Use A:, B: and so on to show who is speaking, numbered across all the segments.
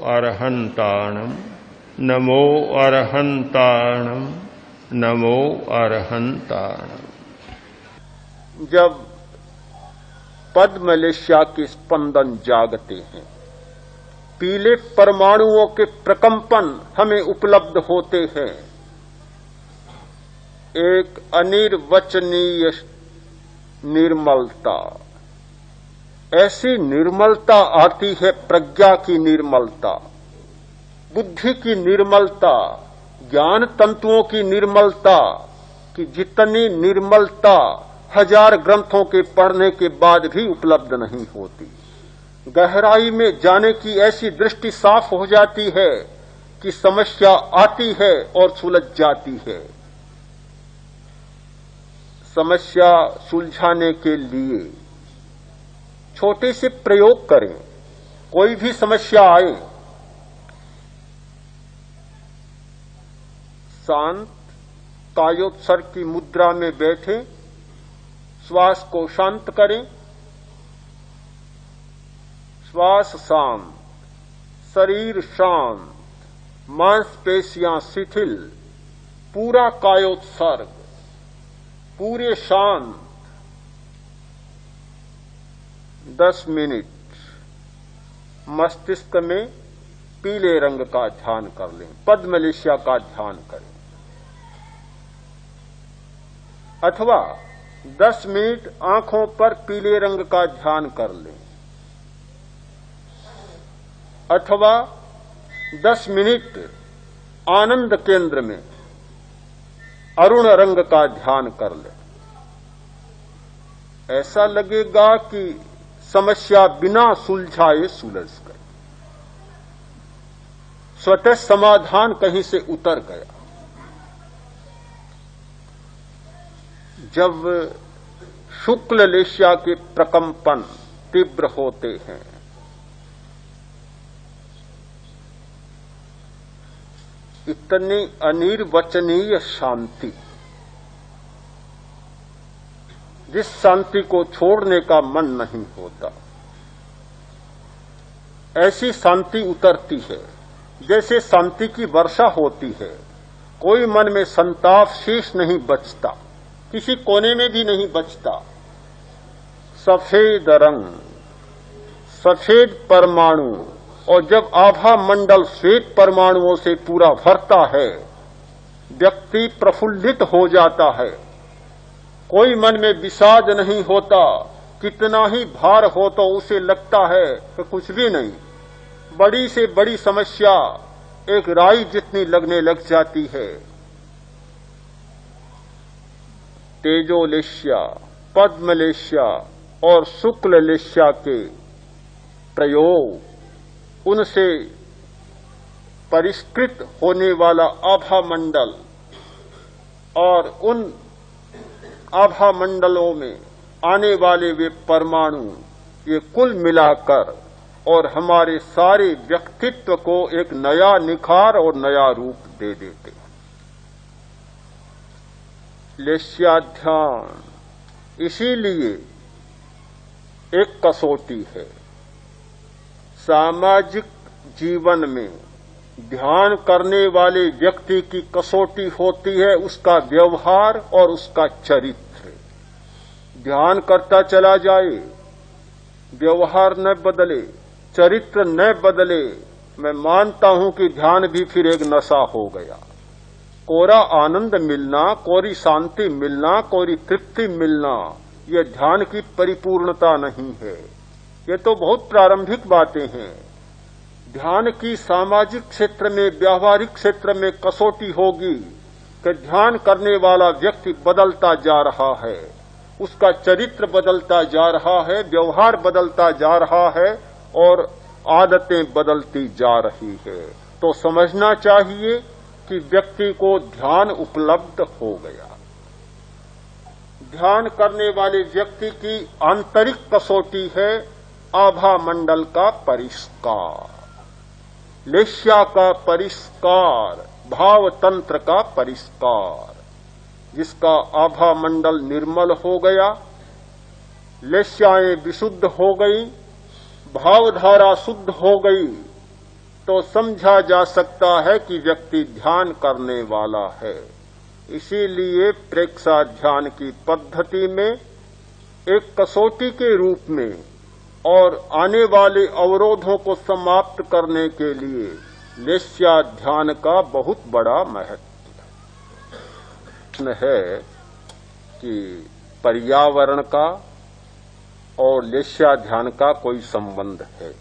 A: अरहन्ताणं नमो अरहन्ताणं नमो अरहन्ताणं।
B: जब पद्मलेशा के स्पंदन जागते हैं, पीले परमाणुओं के प्रकंपन हमें उपलब्ध होते हैं, एक अनिर्वचनीय निर्मलता, ऐसी निर्मलता आती है, प्रज्ञा की निर्मलता, बुद्धि की निर्मलता, ज्ञान तंतुओं की निर्मलता, कि जितनी निर्मलता 1000 ग्रंथों के पढ़ने के बाद भी उपलब्ध नहीं होती। गहराई में जाने की ऐसी दृष्टि साफ हो जाती है कि समस्या आती है और सुलझ जाती है। समस्या सुलझाने के लिए छोटे से प्रयोग करें। कोई भी समस्या आए, शांत कायोत्सर्ग की मुद्रा में बैठे, श्वास को शांत करें, श्वास शांत, शरीर शांत, मांसपेशियां शिथिल, पूरा कायोत्सर्ग, पूरे शांत। 10 मिनट मस्तिष्क में पीले रंग का ध्यान कर लें, पद्मलेशा का ध्यान करें, अथवा 10 मिनट आंखों पर पीले रंग का ध्यान कर लें, अथवा 10 मिनट आनंद केंद्र में अरुण रंग का ध्यान कर लें। ऐसा लगेगा कि समस्या बिना सुलझाए सुलझ गई, स्वतः समाधान कहीं से उतर गया। जब शुक्ल लेशा के प्रकंपन तीव्र होते हैं, इतनी अनिर्वचनीय शांति, जिस शांति को छोड़ने का मन नहीं होता, ऐसी शांति उतरती है जैसे शांति की वर्षा होती है। कोई मन में संताप शेष नहीं बचता, किसी कोने में भी नहीं बचता। सफेद रंग, सफेद परमाणु, और जब आभा मंडल श्वेत परमाणुओं से पूरा भरता है, व्यक्ति प्रफुल्लित हो जाता है। कोई मन में विषाद नहीं होता, कितना ही भार हो तो उसे लगता है कि कुछ भी नहीं। बड़ी से बड़ी समस्या एक राई जितनी लगने लग जाती है। तेजोलेशा, पद्मलेशा और शुक्ललेशा के प्रयोग, उनसे परिष्कृत होने वाला आभा मंडल और उन आभा मंडलों में आने वाले वे परमाणु, ये कुल मिलाकर और हमारे सारे व्यक्तित्व को एक नया निखार और नया रूप दे देते हैं। लेश्याध्यान इसीलिए एक कसौटी है। सामाजिक जीवन में ध्यान करने वाले व्यक्ति की कसौटी होती है उसका व्यवहार और उसका चरित्र। ध्यान करता चला जाए, व्यवहार न बदले, चरित्र न बदले, मैं मानता हूं कि ध्यान भी फिर एक नशा हो गया। कोरा आनंद मिलना, कोरी शांति मिलना, कोरी तृप्ति मिलना, यह ध्यान की परिपूर्णता नहीं है। ये तो बहुत प्रारंभिक बातें हैं। ध्यान की सामाजिक क्षेत्र में, व्यावहारिक क्षेत्र में कसौटी होगी कि ध्यान करने वाला व्यक्ति बदलता जा रहा है, उसका चरित्र बदलता जा रहा है, व्यवहार बदलता जा रहा है और आदतें बदलती जा रही है। तो समझना चाहिए कि व्यक्ति को ध्यान उपलब्ध हो गया। ध्यान करने वाले व्यक्ति की आंतरिक कसौटी है आभा मंडल का परिष्कार, लेश्या का परिष्कार, भाव तंत्र का परिष्कार। जिसका आभा मंडल निर्मल हो गया, लेश्याएं विशुद्ध हो गई, भावधारा शुद्ध हो गई, तो समझा जा सकता है कि व्यक्ति ध्यान करने वाला है। इसीलिए प्रेक्षा ध्यान की पद्धति में एक कसौटी के रूप में और आने वाले अवरोधों को समाप्त करने के लिए लेस्या ध्यान का बहुत बड़ा महत्व है कि पर्यावरण का और लेस्या ध्यान का कोई संबंध है।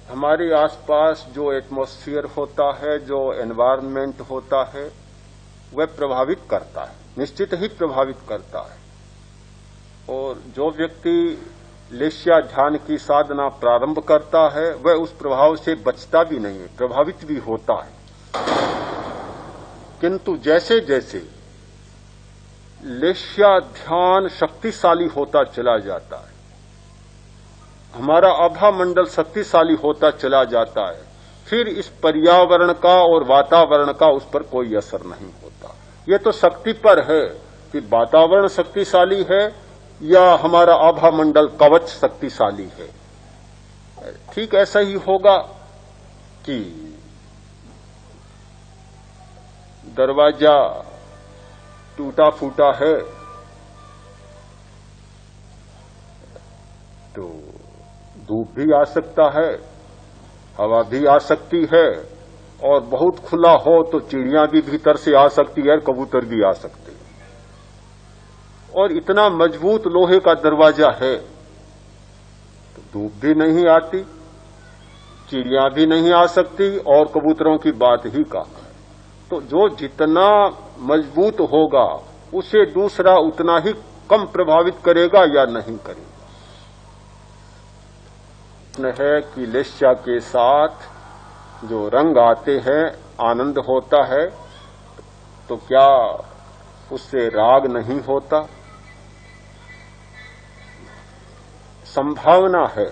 B: हमारे आसपास जो एटमॉस्फेयर होता है, जो एनवायरनमेंट होता है, वह प्रभावित करता है, निश्चित ही प्रभावित करता है। और जो व्यक्ति लेस्या ध्यान की साधना प्रारंभ करता है वह उस प्रभाव से बचता भी नहीं है, प्रभावित भी होता है। किंतु जैसे जैसे लेस्या ध्यान शक्तिशाली होता चला जाता है, हमारा आभा मंडल शक्तिशाली होता चला जाता है, फिर इस पर्यावरण का और वातावरण का उस पर कोई असर नहीं होता। ये तो शक्ति पर है कि वातावरण शक्तिशाली है या हमारा आभा मंडल कवच शक्तिशाली है। ठीक ऐसा ही होगा कि दरवाजा टूटा फूटा है तो धूप भी आ सकता है, हवा भी आ सकती है, और बहुत खुला हो तो चिड़ियां भी भीतर से आ सकती है, कबूतर भी आ सकते हैं। और इतना मजबूत लोहे का दरवाजा है तो धूप भी नहीं आती, चिड़ियां भी नहीं आ सकती, और कबूतरों की बात ही कहाँ है। तो जो जितना मजबूत होगा उसे दूसरा उतना ही कम प्रभावित करेगा या नहीं करेगा। है कि लेस्या के साथ जो रंग आते हैं, आनंद होता है, तो क्या उससे राग नहीं होता? संभावना है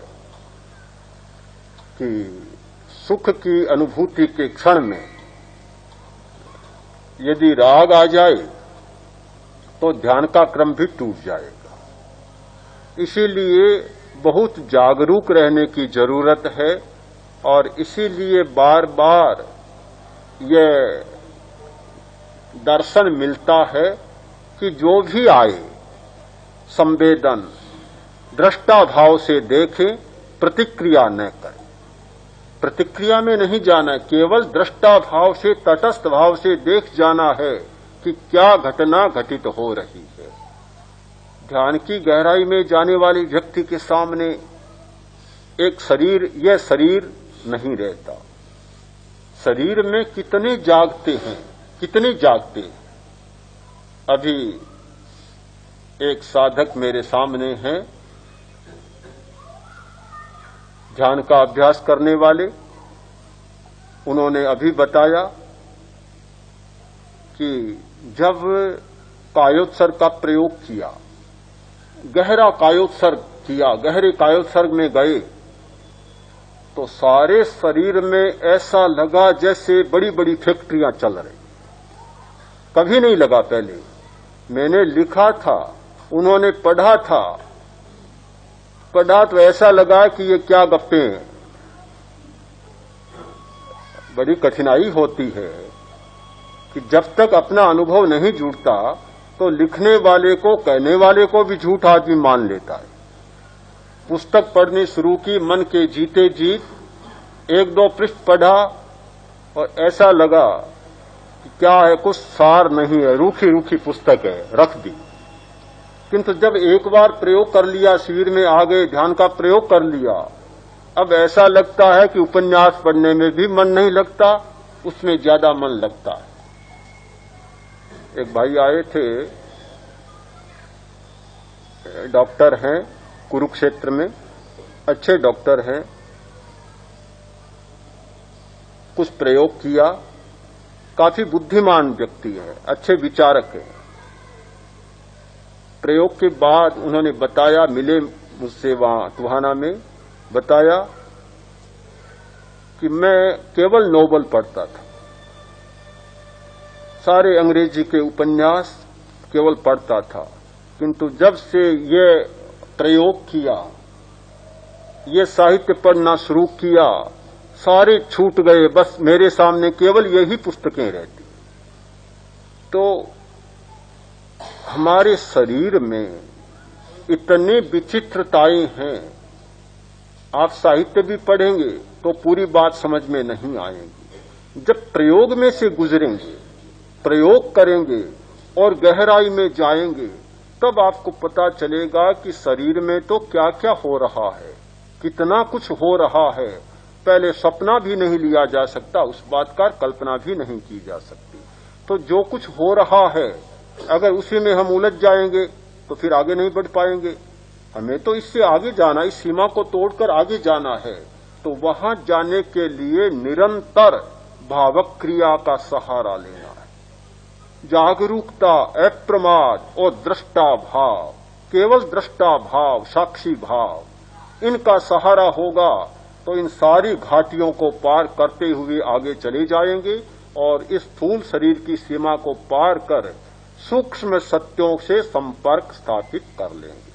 B: कि सुख की अनुभूति के क्षण में यदि राग आ जाए तो ध्यान का क्रम भी टूट जाएगा। इसीलिए बहुत जागरूक रहने की जरूरत है, और इसीलिए बार बार यह दर्शन मिलता है कि जो भी आए संवेदन दृष्टा भाव से देखें, प्रतिक्रिया न करें। प्रतिक्रिया में नहीं जाना, केवल दृष्टा भाव से, तटस्थ भाव से देख जाना है कि क्या घटना घटित हो रही है। ध्यान की गहराई में जाने वाले व्यक्ति के सामने एक शरीर, यह शरीर नहीं रहता। शरीर में कितने जागते हैं, कितने जागते हैं। अभी एक साधक मेरे सामने हैं, ध्यान का अभ्यास करने वाले। उन्होंने अभी बताया कि जब कायोत्सर्ग का प्रयोग किया, गहरा कायोत्सर्ग किया, गहरे कायोत्सर्ग में गए तो सारे शरीर में ऐसा लगा जैसे बड़ी बड़ी फैक्ट्रियां चल रही। कभी नहीं लगा पहले। मैंने लिखा था, उन्होंने पढ़ा था, पढ़ा तो ऐसा लगा कि ये क्या गप्पे हैं। बड़ी कठिनाई होती है कि जब तक अपना अनुभव नहीं जुड़ता तो लिखने वाले को, कहने वाले को भी झूठ आदमी मान लेता है। पुस्तक पढ़नी शुरू की, मन के जीते जीत एक दो पृष्ठ पढ़ा और ऐसा लगा कि क्या है, कुछ सार नहीं है, रूखी रूखी पुस्तक है, रख दी। किंतु जब एक बार प्रयोग कर लिया, शिविर में आ गए, ध्यान का प्रयोग कर लिया, अब ऐसा लगता है कि उपन्यास पढ़ने में भी मन नहीं लगता, उसमें ज्यादा मन लगता है। एक भाई आए थे, डॉक्टर हैं, कुरुक्षेत्र में अच्छे डॉक्टर हैं। कुछ प्रयोग किया, काफी बुद्धिमान व्यक्ति है, अच्छे विचारक है। प्रयोग के बाद उन्होंने बताया, मिले मुझसे वहां टुहाना में, बताया कि मैं केवल नोवेल पढ़ता था, सारे अंग्रेजी के उपन्यास केवल पढ़ता था, किंतु जब से ये प्रयोग किया ये साहित्य पढ़ना शुरू किया, सारे छूट गए, बस मेरे सामने केवल यही पुस्तकें रहती। तो हमारे शरीर में इतनी विचित्रताएं हैं, आप साहित्य भी पढ़ेंगे तो पूरी बात समझ में नहीं आएगी। जब प्रयोग में से गुजरेंगे, प्रयोग करेंगे और गहराई में जाएंगे, तब आपको पता चलेगा कि शरीर में तो क्या क्या हो रहा है, कितना कुछ हो रहा है। पहले सपना भी नहीं लिया जा सकता, उस बात का कल्पना भी नहीं की जा सकती। तो जो कुछ हो रहा है, अगर उसी में हम उलझ जाएंगे तो फिर आगे नहीं बढ़ पाएंगे। हमें तो इससे आगे जाना, इस सीमा को तोड़कर आगे जाना है। तो वहां जाने के लिए निरंतर भावक क्रिया का सहारा लेना है। जागरूकता, अप्रमाद और दृष्टा भाव, केवल दृष्टा भाव, साक्षी भाव, इनका सहारा होगा तो इन सारी घाटियों को पार करते हुए आगे चले जाएंगे और इस स्थूल शरीर की सीमा को पार कर सूक्ष्म सत्यों से संपर्क स्थापित कर लेंगे।